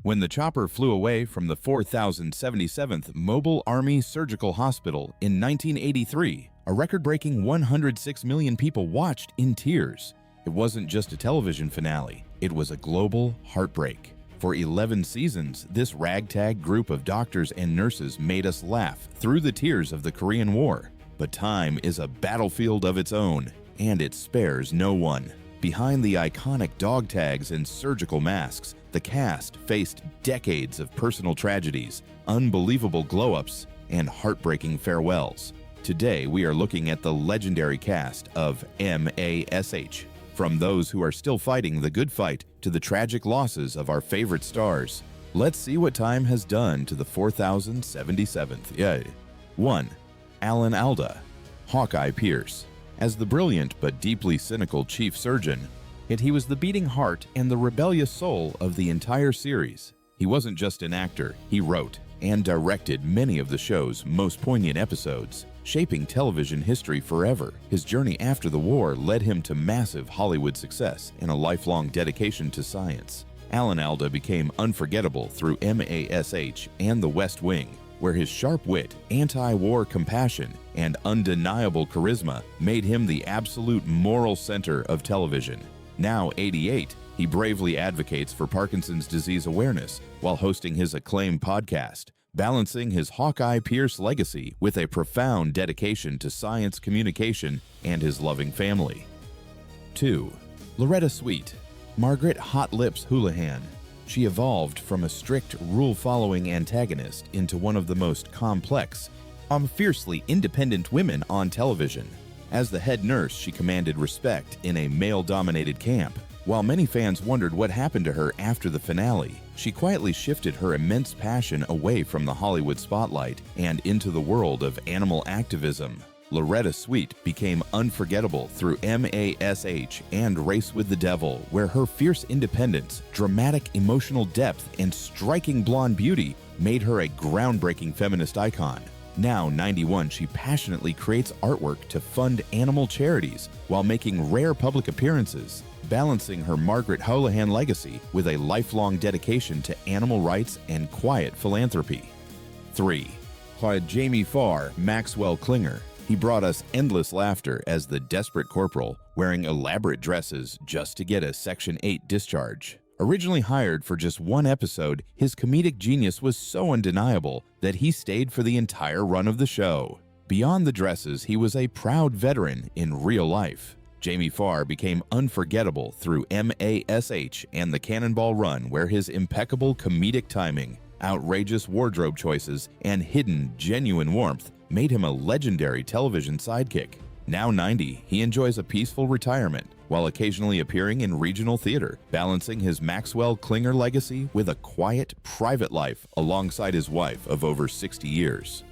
When the chopper flew away from the 4077th Mobile Army Surgical Hospital in 1983, a record-breaking 106 million people watched in tears. It wasn't just a television finale, it was a global heartbreak. For 11 seasons, this ragtag group of doctors and nurses made us laugh through the tears of the Korean War. But time is a battlefield of its own, and it spares no one. Behind the iconic dog tags and surgical masks, the cast faced decades of personal tragedies, unbelievable glow-ups, and heartbreaking farewells. Today, we are looking at the legendary cast of MASH. From those who are still fighting the good fight to the tragic losses of our favorite stars. Let's see what time has done to the 4077th. 1. Alan Alda, Hawkeye Pierce. As the brilliant but deeply cynical chief surgeon, yet he was the beating heart and the rebellious soul of the entire series. He wasn't just an actor, he wrote and directed many of the show's most poignant episodes, shaping television history forever. His journey after the war led him to massive Hollywood success and a lifelong dedication to science. Alan Alda became unforgettable through MASH and The West Wing, where his sharp wit, anti-war compassion, and undeniable charisma made him the absolute moral center of television. Now 88, he bravely advocates for Parkinson's disease awareness while hosting his acclaimed podcast, balancing his Hawkeye Pierce legacy with a profound dedication to science communication and his loving family. 2. Loretta Sweet, Margaret Hot Lips Houlihan. She evolved from a strict, rule-following antagonist into one of the most complex, fiercely independent women on television. As the head nurse, she commanded respect in a male-dominated camp. While many fans wondered what happened to her after the finale, she quietly shifted her immense passion away from the Hollywood spotlight and into the world of animal activism. Loretta Sweet became unforgettable through MASH and Race with the Devil, where her fierce independence, dramatic emotional depth, and striking blonde beauty made her a groundbreaking feminist icon. Now 91, she passionately creates artwork to fund animal charities while making rare public appearances, balancing her Margaret Houlihan legacy with a lifelong dedication to animal rights and quiet philanthropy. 3. Jamie Farre, Maxwell Klinger. He brought us endless laughter as the desperate corporal, wearing elaborate dresses just to get a Section 8 discharge. Originally hired for just one episode, his comedic genius was so undeniable that he stayed for the entire run of the show. Beyond the dresses, he was a proud veteran in real life. Jamie Farre became unforgettable through MASH and the Cannonball Run, where his impeccable comedic timing, outrageous wardrobe choices, and hidden, genuine warmth made him a legendary television sidekick. Now 90, he enjoys a peaceful retirement while occasionally appearing in regional theater, balancing his Maxwell Klinger legacy with a quiet, private life alongside his wife of over 60 years.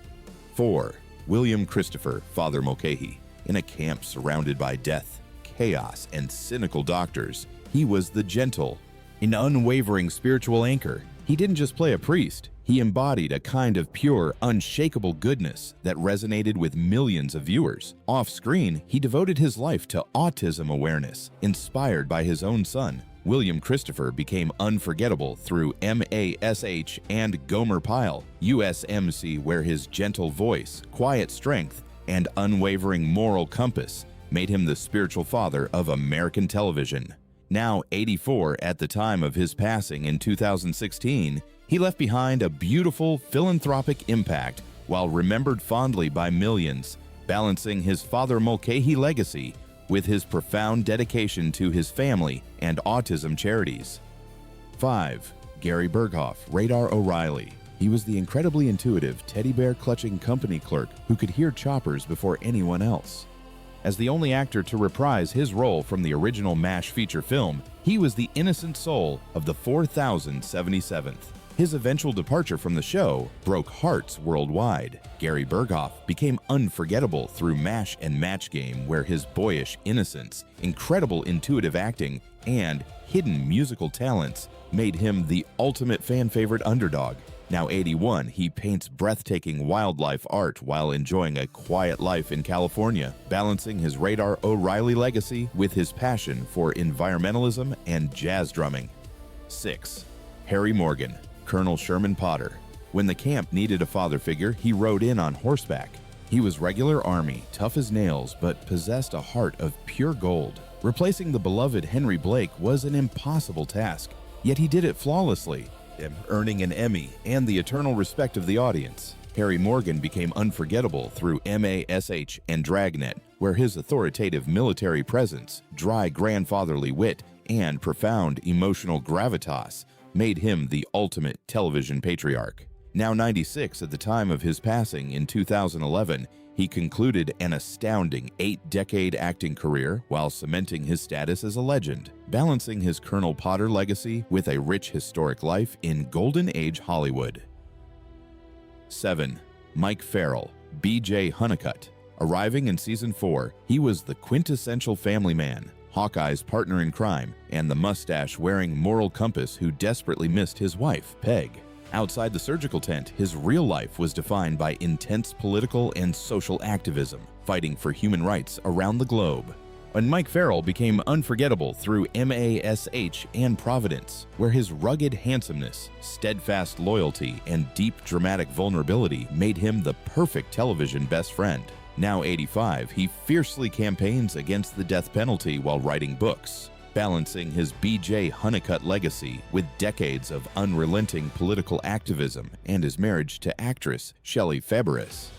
4. William Christopher, Father Mulcahy. In a camp surrounded by death, chaos, and cynical doctors, he was the gentle, an unwavering spiritual anchor. He didn't just play a priest, he embodied a kind of pure, unshakable goodness that resonated with millions of viewers. Off-screen, he devoted his life to autism awareness. Inspired by his own son, William Christopher became unforgettable through MASH and Gomer Pyle, USMC, where his gentle voice, quiet strength, and unwavering moral compass made him the spiritual father of American television. Now 84 at the time of his passing in 2016, he left behind a beautiful philanthropic impact while remembered fondly by millions, balancing his Father Mulcahy legacy with his profound dedication to his family and autism charities. 5. Gary Burghoff, Radar O'Reilly. He was the incredibly intuitive, teddy bear-clutching company clerk who could hear choppers before anyone else. As the only actor to reprise his role from the original MASH feature film, he was the innocent soul of the 4077th. His eventual departure from the show broke hearts worldwide. Gary Burghoff became unforgettable through MASH and Match Game, where his boyish innocence, incredible intuitive acting, and hidden musical talents made him the ultimate fan-favorite underdog. Now 81, he paints breathtaking wildlife art while enjoying a quiet life in California, balancing his Radar O'Reilly legacy with his passion for environmentalism and jazz drumming. 6. Harry Morgan, Colonel Sherman Potter. When the camp needed a father figure, he rode in on horseback. He was regular Army, tough as nails, but possessed a heart of pure gold. Replacing the beloved Henry Blake was an impossible task, yet he did it flawlessly, earning an Emmy and the eternal respect of the audience. Harry Morgan became unforgettable through MASH and Dragnet, where his authoritative military presence, dry grandfatherly wit, and profound emotional gravitas made him the ultimate television patriarch. Now 96 at the time of his passing in 2011, he concluded an astounding 8-decade acting career while cementing his status as a legend, balancing his Colonel Potter legacy with a rich historic life in Golden Age Hollywood. 7. Mike Farrell, B.J. Hunnicutt. Arriving in Season 4, he was the quintessential family man, Hawkeye's partner in crime, and the mustache-wearing moral compass who desperately missed his wife, Peg. Outside the surgical tent, his real life was defined by intense political and social activism, fighting for human rights around the globe. And Mike Farrell became unforgettable through MASH and Providence, where his rugged handsomeness, steadfast loyalty, and deep dramatic vulnerability made him the perfect television best friend. Now 85, he fiercely campaigns against the death penalty while writing books, balancing his B.J. Hunnicutt legacy with decades of unrelenting political activism and his marriage to actress Shelley Fabares.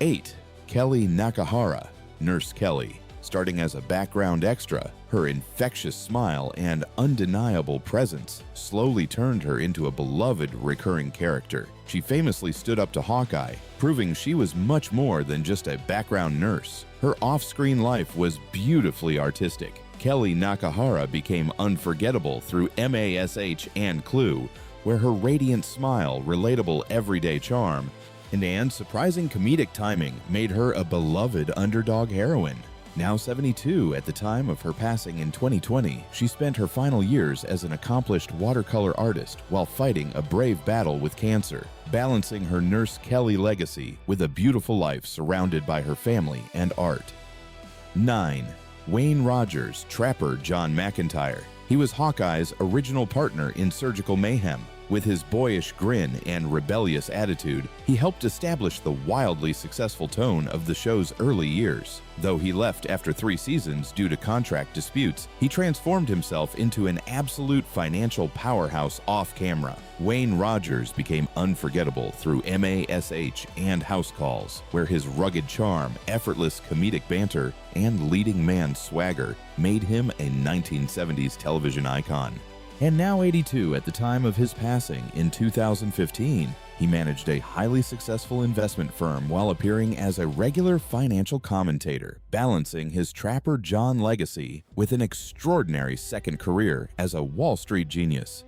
8. Kelly Nakahara, Nurse Kelly. Starting as a background extra, her infectious smile and undeniable presence slowly turned her into a beloved recurring character. She famously stood up to Hawkeye, proving she was much more than just a background nurse. Her off-screen life was beautifully artistic. Kelly Nakahara became unforgettable through MASH and Clue, where her radiant smile, relatable everyday charm, and surprising comedic timing made her a beloved underdog heroine. Now 72 at the time of her passing in 2020, she spent her final years as an accomplished watercolor artist while fighting a brave battle with cancer, balancing her Nurse Kelly legacy with a beautiful life surrounded by her family and art. 9. Wayne Rogers, Trapper John McIntyre. He was Hawkeye's original partner in Surgical Mayhem. With his boyish grin and rebellious attitude, he helped establish the wildly successful tone of the show's early years. Though he left after 3 seasons due to contract disputes, he transformed himself into an absolute financial powerhouse off-camera. Wayne Rogers became unforgettable through MASH and House Calls, where his rugged charm, effortless comedic banter, and leading man swagger made him a 1970s television icon. And now 82 at the time of his passing in 2015, he managed a highly successful investment firm while appearing as a regular financial commentator, balancing his Trapper John legacy with an extraordinary second career as a Wall Street genius.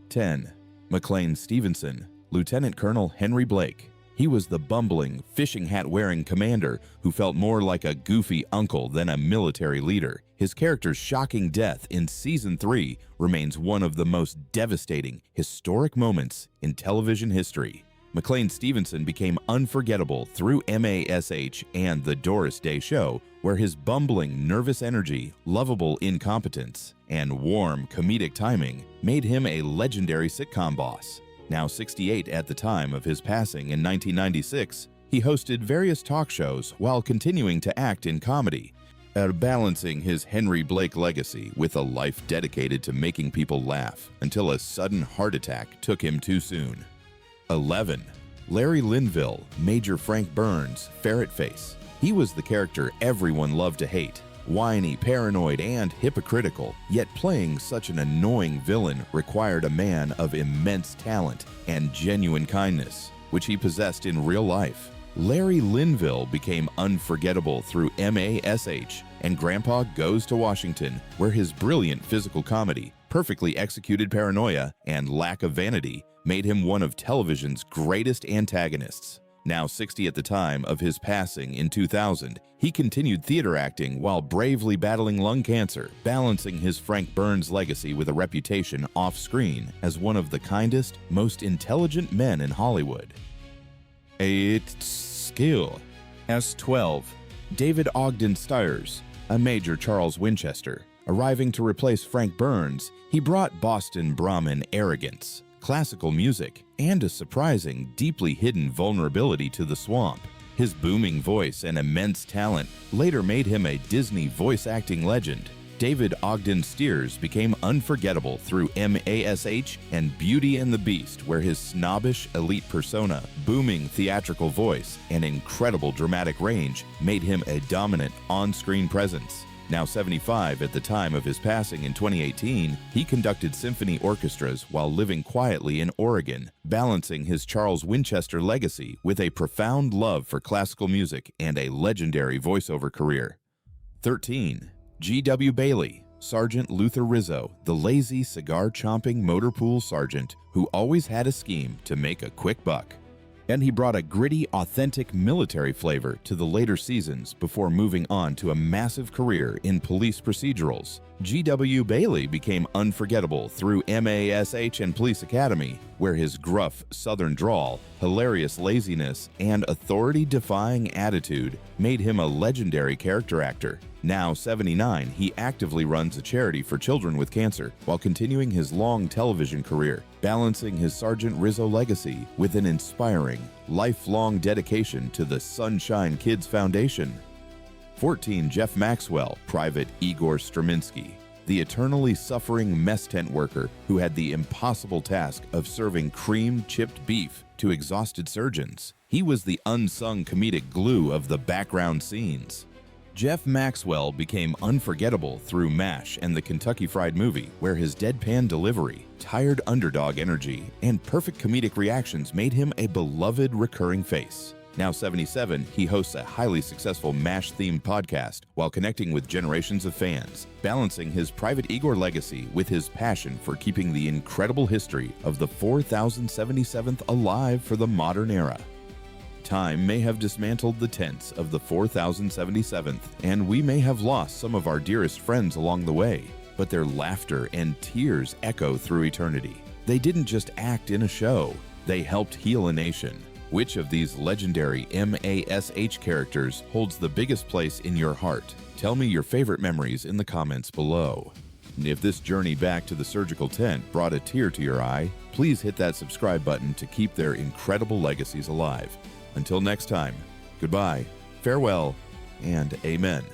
10. Mlan Stevenson, Lieutenant Colonel Henry Blake. He was the bumbling, fishing hat-wearing commander who felt more like a goofy uncle than a military leader. His character's shocking death in Season 3 remains one of the most devastating, historic moments in television history. Mlan Stevenson became unforgettable through MASH and The Doris Day Show, where his bumbling, nervous energy, lovable incompetence, and warm, comedic timing made him a legendary sitcom boss. Now 68 at the time of his passing in 1996, he hosted various talk shows while continuing to act in comedy, balancing his Henry Blake legacy with a life dedicated to making people laugh until a sudden heart attack took him too soon. 11. Larry Lynville, Major Frank Burns, Ferret Face. He was the character everyone loved to hate. Whiny, paranoid, and hypocritical, yet playing such an annoying villain required a man of immense talent and genuine kindness, which he possessed in real life. Larry Lynville became unforgettable through MASH and Grandpa Goes to Washington, where his brilliant physical comedy, perfectly executed paranoia, and lack of vanity made him one of television's greatest antagonists. Now 60 at the time of his passing in 2000, he continued theater acting while bravely battling lung cancer, balancing his Frank Burns legacy with a reputation off-screen as one of the kindest, most intelligent men in Hollywood. 8. Skill. S12. David Ogden Styres, a Major Charles Winchester. Arriving to replace Frank Burns, he brought Boston Brahmin arrogance, classical music, and a surprising, deeply hidden vulnerability to the swamp. His booming voice and immense talent later made him a Disney voice acting legend. David Ogden Styres became unforgettable through MASH and Beauty and the Beast, where his snobbish, elite persona, booming theatrical voice, and incredible dramatic range made him a dominant on-screen presence. Now 75 at the time of his passing in 2018, he conducted symphony orchestras while living quietly in Oregon, balancing his Charles Winchester legacy with a profound love for classical music and a legendary voiceover career. 13. G.W. Bailey, Sergeant Luther Rizzo, the lazy, cigar-chomping motor pool sergeant who always had a scheme to make a quick buck. And he brought a gritty, authentic military flavor to the later seasons before moving on to a massive career in police procedurals. G.W. Bailey became unforgettable through MASH and Police Academy, where his gruff Southern drawl, hilarious laziness, and authority-defying attitude made him a legendary character actor. Now 79, he actively runs a charity for children with cancer while continuing his long television career, balancing his Sergeant Rizzo legacy with an inspiring, lifelong dedication to the Sunshine Kids Foundation. 14. Jeff Maxwell, Private Igor Straminsky, the eternally suffering mess tent worker who had the impossible task of serving creamed chipped beef to exhausted surgeons. He was the unsung comedic glue of the background scenes. Jeff Maxwell became unforgettable through MASH and the Kentucky Fried Movie, where his deadpan delivery, tired underdog energy, and perfect comedic reactions made him a beloved recurring face. Now 77, he hosts a highly successful MASH-themed podcast while connecting with generations of fans, balancing his Private Igor legacy with his passion for keeping the incredible history of the 4077th alive for the modern era. Time may have dismantled the tents of the 4077th, and we may have lost some of our dearest friends along the way, but their laughter and tears echo through eternity. They didn't just act in a show, they helped heal a nation. Which of these legendary MASH characters holds the biggest place in your heart? Tell me your favorite memories in the comments below. And if this journey back to the surgical tent brought a tear to your eye, please hit that subscribe button to keep their incredible legacies alive. Until next time, goodbye, farewell, and amen.